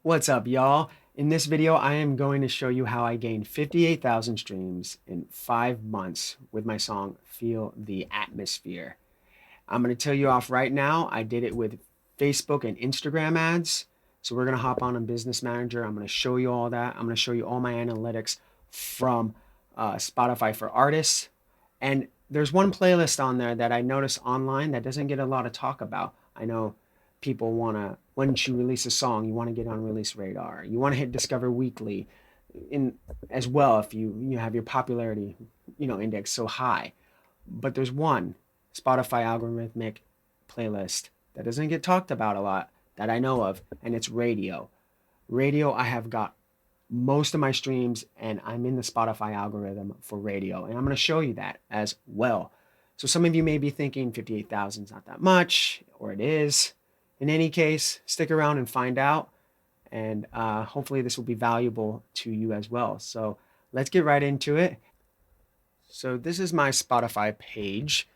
What's up, y'all? In this video, I am going to show you how I gained 58,000 streams in 5 months with my song Feel the Atmosphere. I'm going to tell you off right now, I did it with Facebook and Instagram ads. So we're going to hop on Business Manager. I'm going to show you all that. I'm going to show you all my analytics from Spotify for Artists. And there's one playlist on there that I notice online that doesn't get a lot of talk about. I know people want to, once you release a song, you want to get on release radar. You want to hit Discover Weekly in as well if you have your popularity, index so high. But there's one Spotify algorithmic playlist that doesn't get talked about a lot that I know of, and it's radio. Radio, I have got most of my streams, and I'm in the Spotify algorithm for radio, and I'm going to show you that as well. So some of you may be thinking 58,000 is not that much, or it is. In any case, stick around and find out, and hopefully this will be valuable to you as well. So let's get right into it. So this is my Spotify page,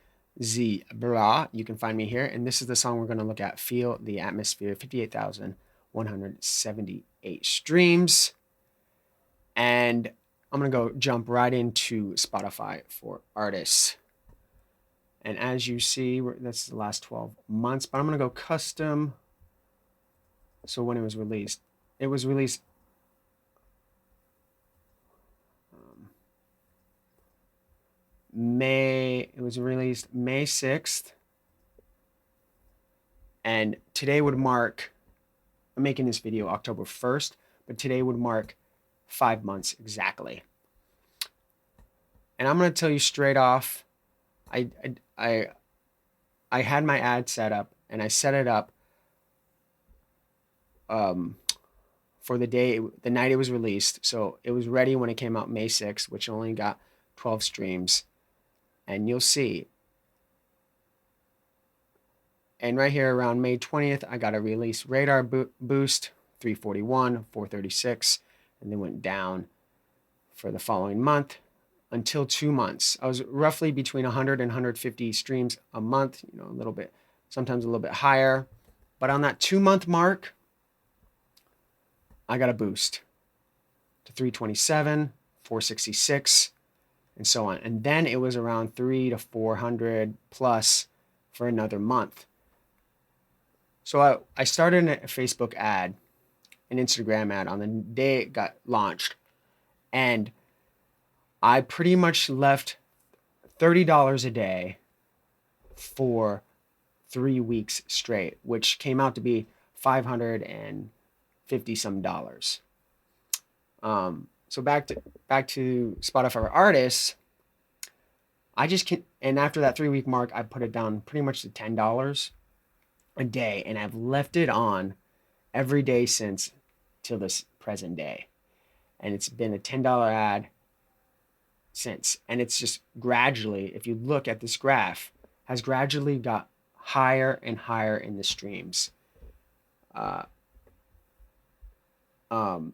Zebra. You can find me here, and this is the song we're going to look at, Feel the Atmosphere, 58,178 streams. And I'm going to go jump right into Spotify for Artists. And as you see, that's the last 12 months, but I'm going to go custom. So when it was released it was released May 6th. And today would mark, I'm making this video October 1st, but today would mark 5 months exactly. And I'm going to tell you straight off, I had my ad set up, and I set it up for the night it was released. So it was ready when it came out May 6th, which only got 12 streams. And you'll see. And right here around May 20th, I got a release radar boost, 341, 436, and then went down for the following month until 2 months. I was roughly between 100 and 150 streams a month, a little bit, sometimes a little bit higher. But on that 2-month mark, I got a boost to 327, 466, and so on. And then it was around 300 to 400 plus for another month. So I started a Facebook ad, an Instagram ad on the day it got launched. And I pretty much left $30 a day for 3 weeks straight, which came out to be $550 some dollars. So back to Spotify for Artists. I just can, and after that 3-week mark, I put it down pretty much to $10 a day, and I've left it on every day since till this present day. And it's been a $10 ad since. And it's just gradually, if you look at this graph, has gradually got higher and higher in the streams.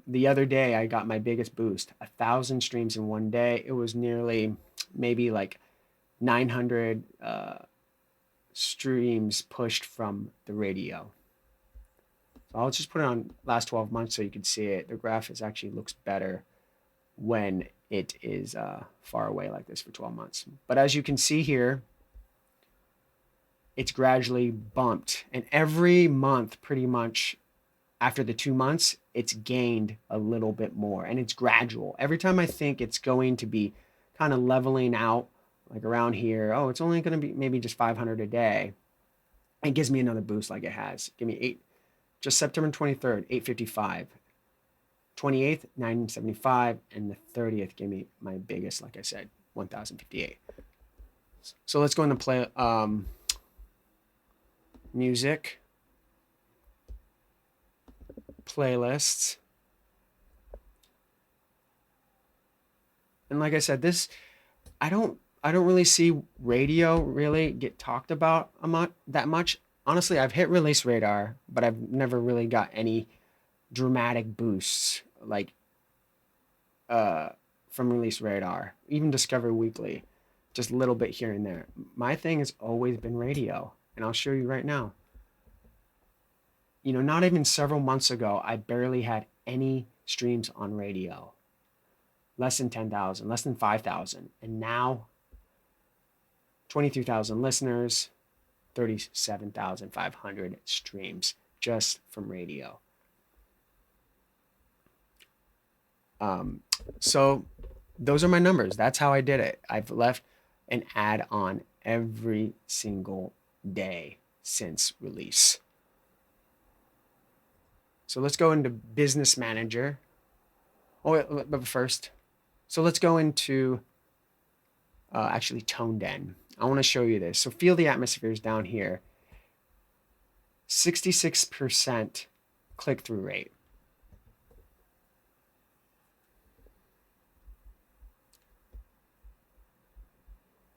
The other day I got my biggest boost, 1,000 streams in one day. It was nearly maybe like 900 streams pushed from the radio. So I'll just put it on last 12 months so you can see it. The graph actually looks better when it is far away like this for 12 months. But as you can see here, it's gradually bumped. And every month, pretty much after the 2 months, it's gained a little bit more. And it's gradual. Every time I think it's going to be kind of leveling out, like around here, oh, it's only going to be maybe just 500 a day, it gives me another boost like it has. Give me just September 23rd, 855. 28th, 975, and the 30th gave me my biggest, like I said, 1,058. So let's go into play music, playlists. And like I said, this, I don't really see radio really get talked about that much. Honestly, I've hit release radar, but I've never really got any dramatic boosts like from release radar, even Discover Weekly, just a little bit here and there. My thing has always been radio, and I'll show you right now. not even several months ago, I barely had any streams on radio. Less than 10,000, less than 5,000. And now 23,000 listeners, 37,500 streams just from radio. So those are my numbers. That's how I did it. I've left an ad on every single day since release. So let's go into Business Manager. Oh, wait, but first, so let's go into actually Toneden. I want to show you this. So Feel the Atmosphere is down here. 66% click-through rate.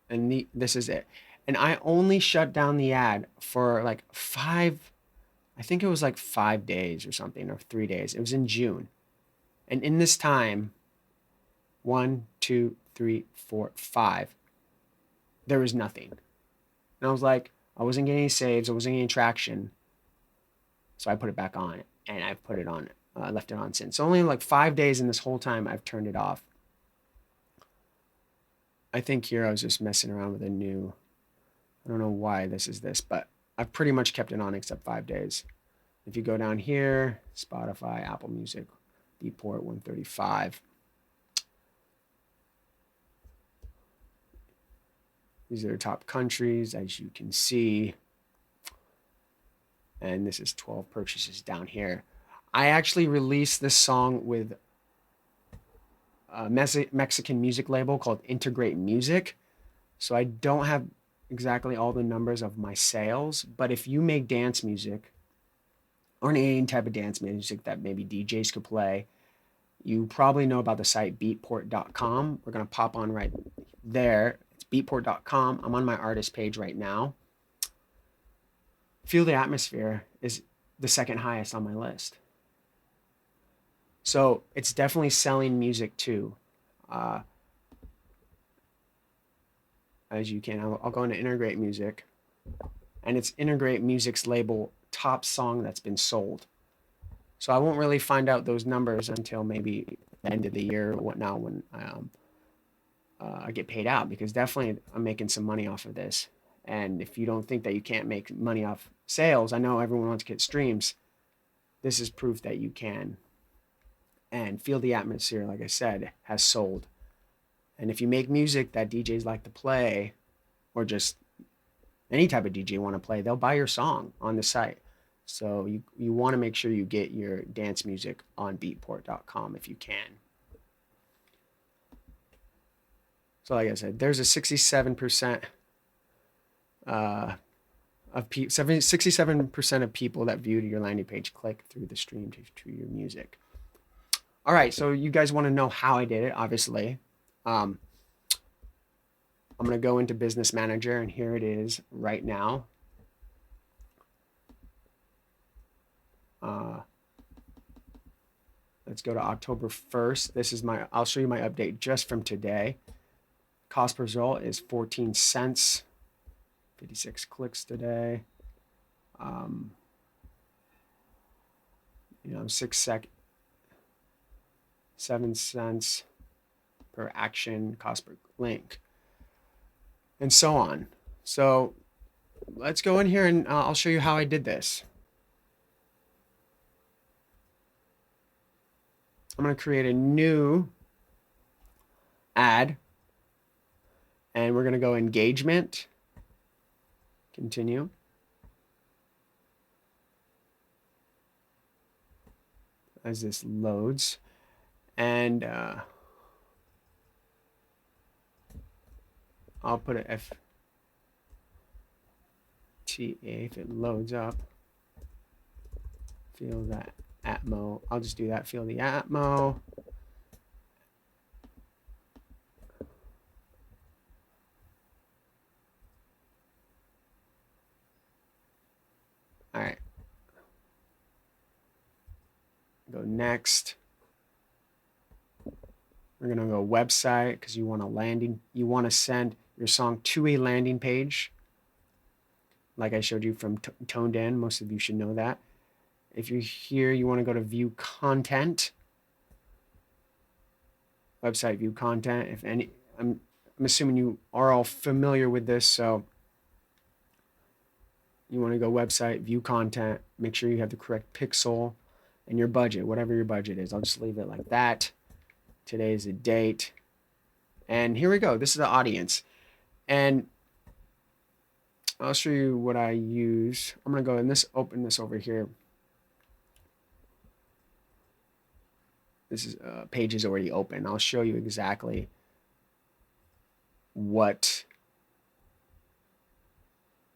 And this is it. And I only shut down the ad for like I think it was like 5 days or something, or 3 days. It was in June. And in this time, 1, 2, 3, 4, 5, there was nothing. And I was like, I wasn't getting any saves. I wasn't getting traction. So I put it back on, and I've put it on, left it on since. So only like 5 days in this whole time I've turned it off. I think here I was just messing around with a new, I don't know why this is this, but I've pretty much kept it on except 5 days. If you go down here, Spotify, Apple Music, Beatport 135. These are the top countries, as you can see. And this is 12 purchases down here. I actually released this song with a Mexican music label called Integrate Music. So I don't have exactly all the numbers of my sales, but if you make dance music or any type of dance music that maybe DJs could play, you probably know about the site beatport.com. We're going to pop on right there. It's beatport.com. I'm on my artist page right now. Feel the Atmosphere is the second highest on my list. So it's definitely selling music too. As you can, I'll go into Integrate Music, and it's Integrate Music's label top song that's been sold. So I won't really find out those numbers until maybe the end of the year or whatnot, when I get paid out, because definitely I'm making some money off of this. And if you don't think that you can't make money off sales, I know everyone wants to get streams. This is proof that you can. And Feel the Atmosphere, like I said, has sold. And if you make music that DJs like to play, or just any type of DJ want to play, they'll buy your song on the site. So you want to make sure you get your dance music on beatport.com if you can. So like I said, there's a 67% of 67% of people that viewed your landing page click through the stream to your music. All right, so you guys want to know how I did it, obviously. I'm going to go into Business Manager, and here it is right now. Let's go to October 1st. This is I'll show you my update just from today. Cost per result is 14 cents. 56 clicks today. 7 cents per action, cost per link, and so on. So let's go in here, and I'll show you how I did this. I'm going to create a new ad, and we're going to go engagement, continue. As this loads, and I'll put an FTA if it loads up. Feel that Atmo. I'll just do that. Feel the Atmo. All right. Go next. We're going to go website, because you want to send your song to a landing page. Like I showed you from Toneden, most of you should know that. if you're here, you want to go to view content, website view content. If any, I'm assuming you are all familiar with this, so you want to go website view content, make sure you have the correct pixel and your budget, whatever your budget is. I'll just leave it like that. Today's the date. And here we go. This is the audience. And I'll show you what I use. I'm going to go and open this over here. This is page is already open. I'll show you exactly what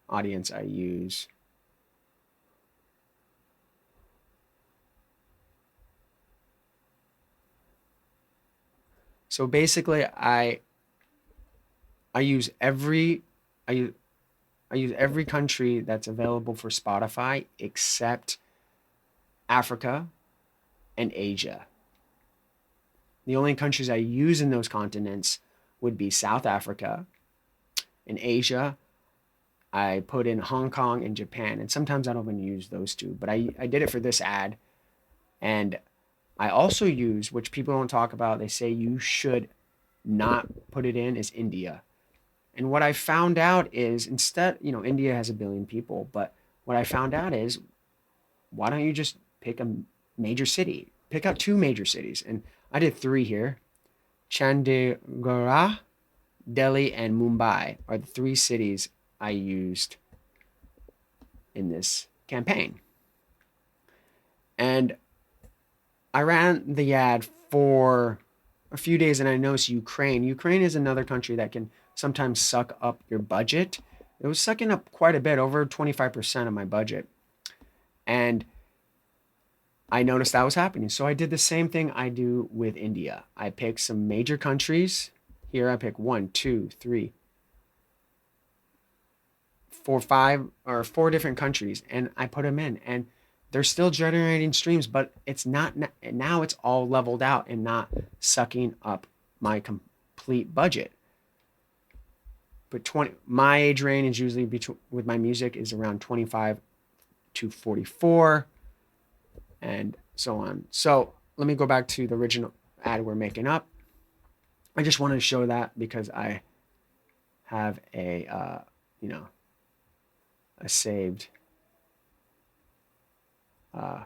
audience I use. So basically, I use every country that's available for Spotify except Africa and Asia. The only countries I use in those continents would be South Africa. In Asia, I put in Hong Kong and Japan, and sometimes I don't even use those two, but I did it for this ad. And I also use, which people don't talk about, they say you should not put it in, is India. And what I found out is instead, India has 1 billion people, but what I found out is, why don't you just pick a major city? Pick out 2 major cities. And I did 3 here. Chandigarh, Delhi, and Mumbai are the 3 cities I used in this campaign. And I ran the ad for a few days and I noticed Ukraine. Ukraine is another country that can sometimes suck up your budget. It was sucking up quite a bit, over 25% of my budget. And I noticed that was happening. So I did the same thing I do with India. I picked some major countries. Here I pick 1, 2, 3, 4, 5, or 4 different countries, and I put them in. And they're still generating streams, but it's not, now it's all leveled out and not sucking up my complete budget. But my age range is usually with my music is around 25 to 44 and so on. So let me go back to the original ad we're making up. I just wanted to show that because I have a saved. I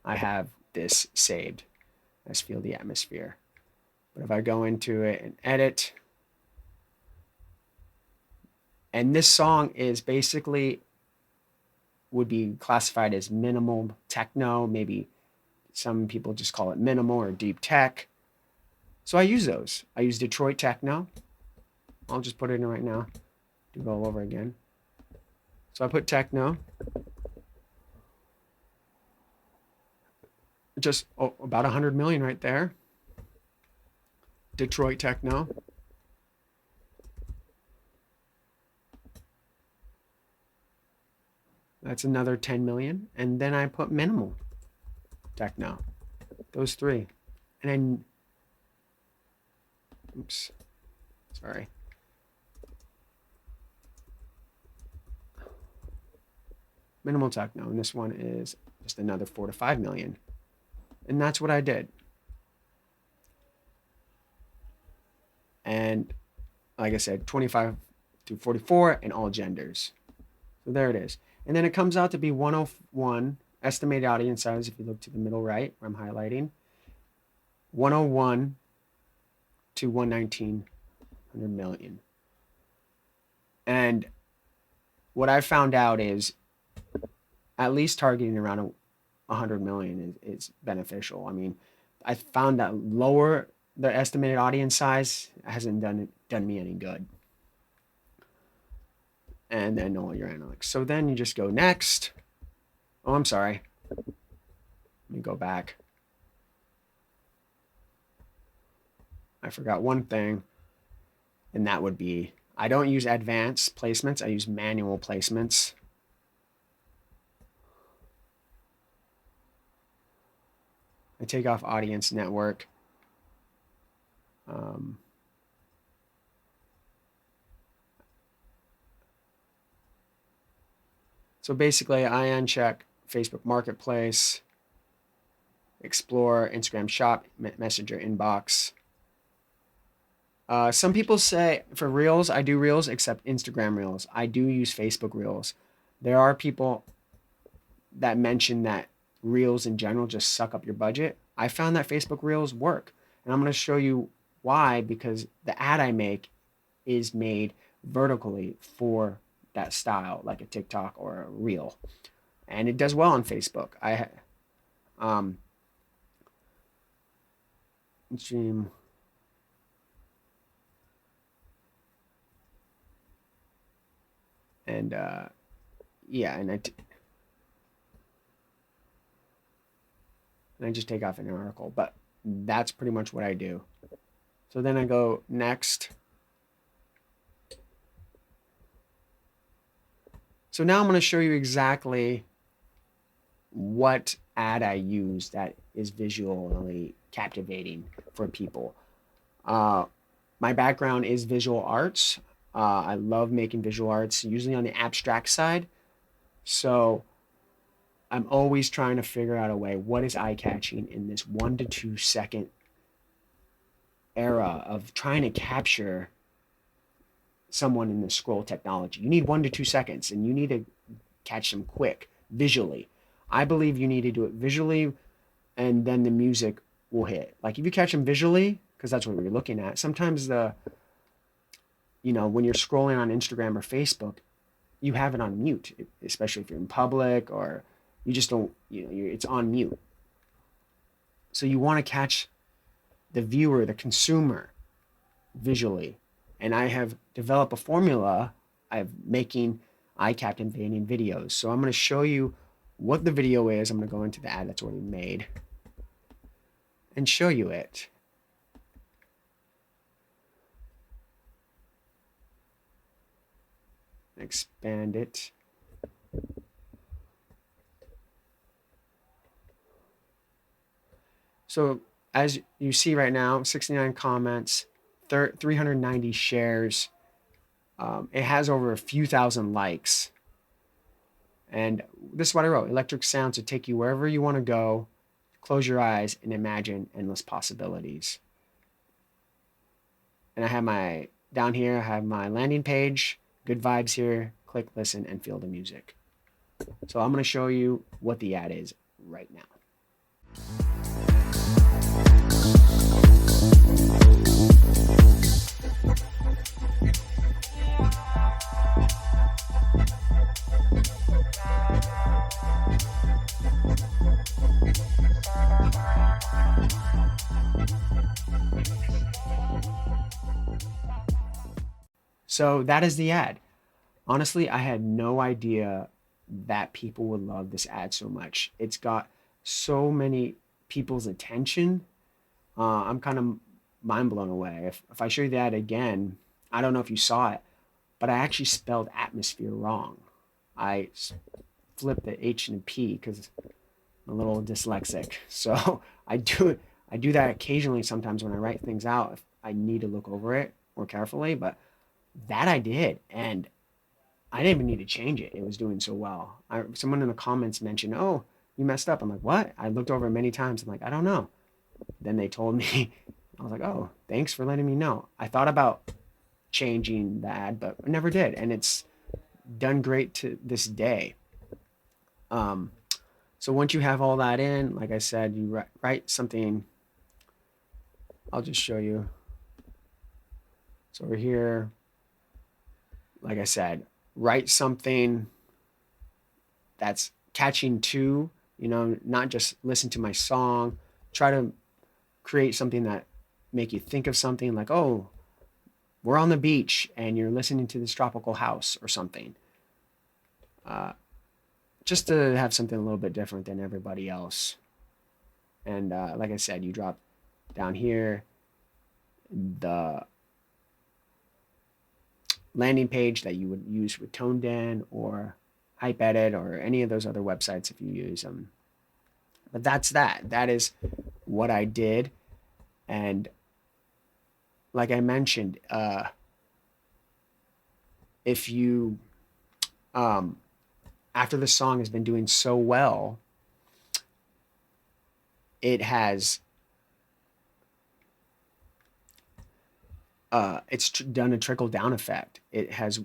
have this saved as Feel the Atmosphere. But if I go into it and edit, and this song is basically would be classified as minimal techno. Maybe some people just call it minimal or deep tech. So I use those. I use Detroit techno. I'll just put it in right now. Do it all over again. So I put techno. Just about 100 million right there. Detroit techno. That's another 10 million. And then I put minimal techno. Those 3. And then, oops, sorry. Minimal techno. And this one is just another 4 to 5 million. And that's what I did. And like I said, 25 to 44 and all genders. So there it is. And then it comes out to be 101 estimated audience size. If you look to the middle right where I'm highlighting, 101 to 119 million. And what I found out is at least targeting around 100 million is beneficial. I mean, I found that lower the estimated audience size hasn't done me any good. And then all your analytics. So then you just go next. Oh, I'm sorry. Let me go back. I forgot one thing, and that would be I don't use advanced placements. I use manual placements. I take off audience network. So basically, I uncheck Facebook Marketplace, Explore, Instagram Shop, Messenger Inbox. Some people say for Reels, I do Reels except Instagram Reels. I do use Facebook Reels. There are people that mention that Reels in general just suck up your budget. I found that Facebook Reels work. And I'm going to show you why, because the ad I make is made vertically for that style, like a TikTok or a Reel. And it does well on Facebook. Stream. And yeah, and I just take off an article, but that's pretty much what I do. So then I go next. So now I'm going to show you exactly what ad I use that is visually captivating for people. My background is visual arts. I love making visual arts, usually on the abstract side. So I'm always trying to figure out a way, what is eye-catching in this 1 to 2 second era of trying to capture someone in the scroll technology. You need 1 to 2 seconds, and you need to catch them quick, visually. I believe you need to do it visually, and then the music will hit. Like if you catch them visually, because that's what you're looking at, sometimes when you're scrolling on Instagram or Facebook, you have it on mute, especially if you're in public or you just don't, it's on mute. So you want to catch the viewer, the consumer, visually. And I have developed a formula of making eye-captivating videos. So I'm going to show you what the video is. I'm going to go into the ad that's already made and show you it. Expand it. So as you see right now, 69 comments, 390 shares. It has over a few thousand likes. And this is what I wrote. Electric sounds to take you wherever you want to go. Close your eyes and imagine endless possibilities. And I have down here, I have my landing page. Good vibes here. Click, listen, and feel the music. So I'm going to show you what the ad is right now. So that is the ad. Honestly, I had no idea that people would love this ad so much. It's got so many people's attention. I'm kind of mind blown away. If I show you the ad again, I don't know if you saw it, but I actually spelled atmosphere wrong. I flipped the H and the P because I'm a little dyslexic. So I do that occasionally sometimes when I write things out. If I need to look over it more carefully, but that I did, and I didn't even need to change it. It was doing so well. Someone in the comments mentioned, "Oh, you messed up." I'm like, "What?" I looked over it many times. I'm like, "I don't know." Then they told me. I was like, "Oh, thanks for letting me know." I thought about changing the ad, but I never did, and it's done great to this day. So once you have all that in, like I said, you write something. I'll just show you. So we're here. Like I said, write something that's catching too, not just listen to my song. Try to create something that make you think of something like, oh, we're on the beach and you're listening to this tropical house or something. Just to have something a little bit different than everybody else. And like I said, you drop down here the landing page that you would use with Toneden or HypeEdit or any of those other websites if you use them. But that's that. That is what I did. And like I mentioned, if you after the song has been doing so well, it has done a trickle down effect. It has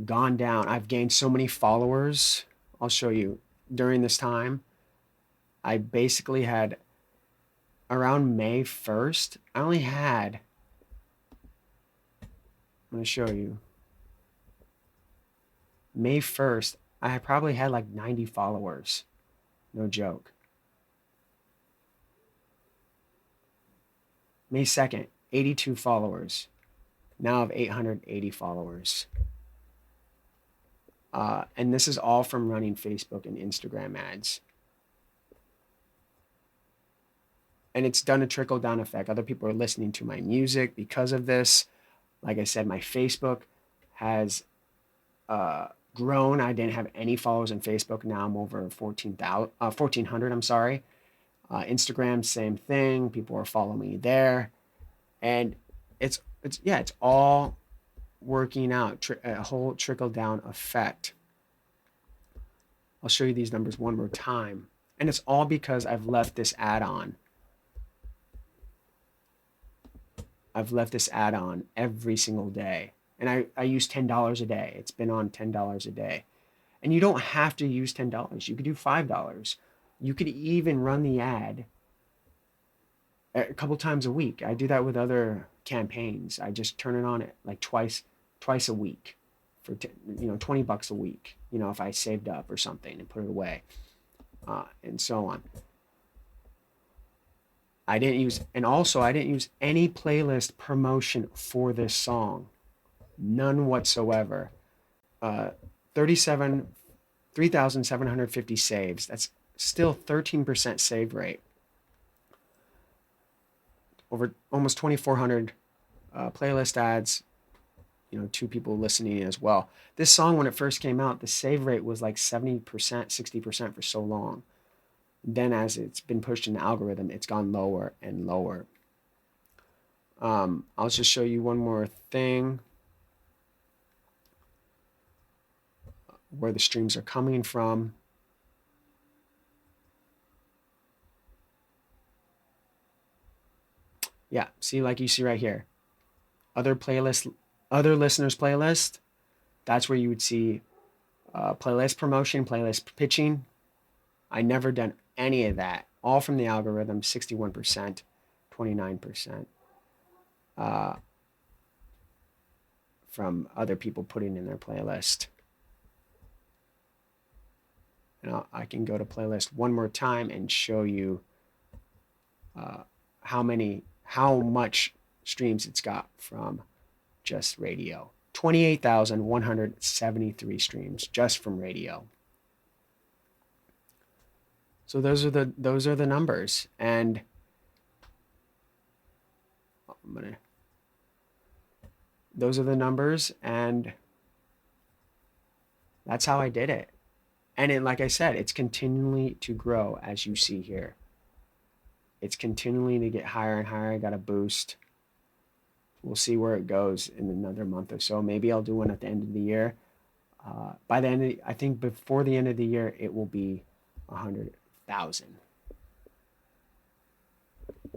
gone down. I've gained so many followers. I'll show you. During this time, I basically had around May 1st, I only had, I'm going to show you. May 1st, I probably had like 90 followers. No joke. May 2nd, 82 followers. Now I have 880 followers. And this is all from running Facebook and Instagram ads. And it's done a trickle down effect. Other people are listening to my music because of this. Like I said, my Facebook has grown. I didn't have any followers on Facebook. Now I'm over 1,400. I'm sorry. Instagram, same thing. People are following me there, and it's all working out. A whole trickle down effect. I'll show you these numbers one more time, and it's all because I've left this add-on. I've left this add-on every single day, and I use $10 a day. It's been on $10 a day. And you don't have to use $10. You could do $5. You could even run the ad a couple times a week. I do that with other campaigns. I just turn it on it like twice a week for $20 a week. If I saved up or something and put it away, and so on. I didn't use any playlist promotion for this song, none whatsoever. 3,750 saves. That's still 13% save rate. Over almost 2,400 playlist ads. 2 people listening as well. This song, when it first came out, the save rate was like 70%, 60% for so long. Then as it's been pushed in the algorithm, it's gone lower and lower. I'll just show you one more thing where the streams are coming from. Yeah, see, like you see right here, other listeners playlist. That's where you would see playlist promotion, playlist pitching. I never done any of that. All from the algorithm, 61%, 29%. From other people putting in their playlist. And I can go to playlist one more time and show you how much streams it's got from just radio. 28,173 streams just from radio. So those are the numbers, and those are the numbers, and that's how I did it. And like I said, it's continually to grow, as you see here. It's continually to get higher and higher. I got a boost. We'll see where it goes in another month or so. Maybe I'll do one at the end of the year. By the end, I think before the end of the year, it will be 100,000.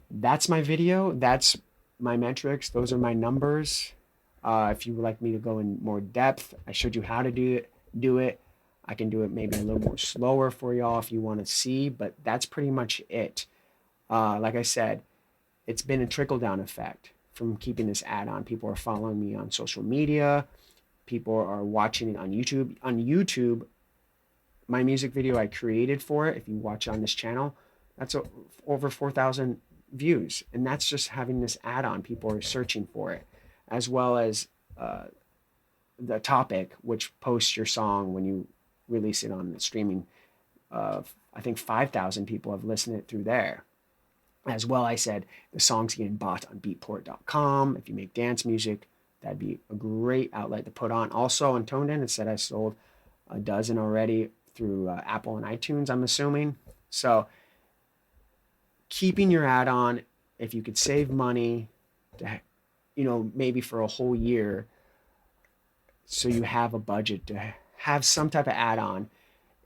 That's my video. That's my metrics. Those are my numbers. If you would like me to go in more depth, I showed you how to do it. I can do it maybe a little more slower for y'all if you want to see, but that's pretty much it. Like I said, it's been a trickle down effect from keeping this ad on. People are following me on social media. People are watching it on YouTube. On YouTube, my music video I created for it, if you watch on this channel, that's over 4,000 views. And that's just having this ad on. People are searching for it, as well as the topic, which posts your song when you release it on the streaming. I think 5,000 people have listened to it through there. As well, I said the song's getting bought on beatport.com. If you make dance music, that'd be a great outlet to put on. Also on Toneden, it said I sold a dozen already through Apple and iTunes, I'm assuming. So keeping your ad on, if you could save money to, maybe for a whole year, so you have a budget to have some type of add-on,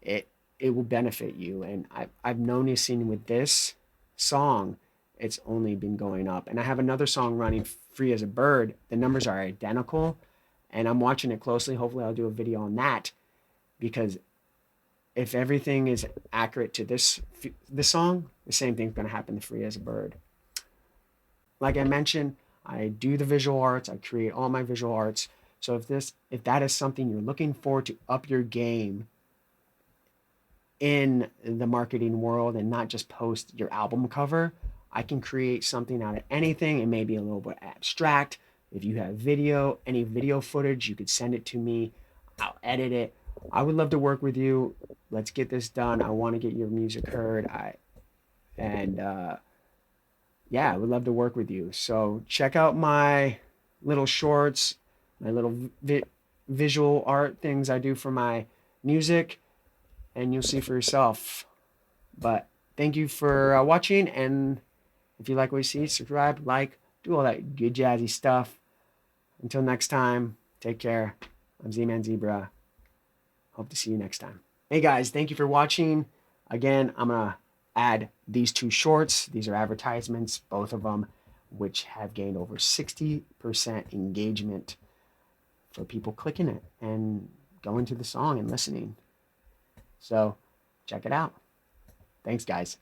it it will benefit you. And I've noticing with this song, it's only been going up. And I have another song running, Free as a Bird. The numbers are identical, and I'm watching it closely. Hopefully I'll do a video on that, because if everything is accurate to this song, the same thing's going to happen to Free as a Bird. Like I mentioned, I do the visual arts. I create all my visual arts. So if that is something you're looking for to up your game in the marketing world and not just post your album cover, I can create something out of anything. It may be a little bit abstract. If you have video, any video footage, you could send it to me. I'll edit it. I would love to work with you. Let's get this done. I want to get your music heard. And yeah, I would love to work with you. So check out my little shorts, my little visual art things I do for my music, and you'll see for yourself. But thank you for watching, and if you like what you see, subscribe, like, do all that good jazzy stuff. Until next time, take care. I'm Z-Man Zebra. Hope to see you next time. Hey guys, thank you for watching. Again, I'm gonna add these two shorts. These are advertisements, both of them, which have gained over 60% engagement for people clicking it and going to the song and listening. So check it out. Thanks, guys.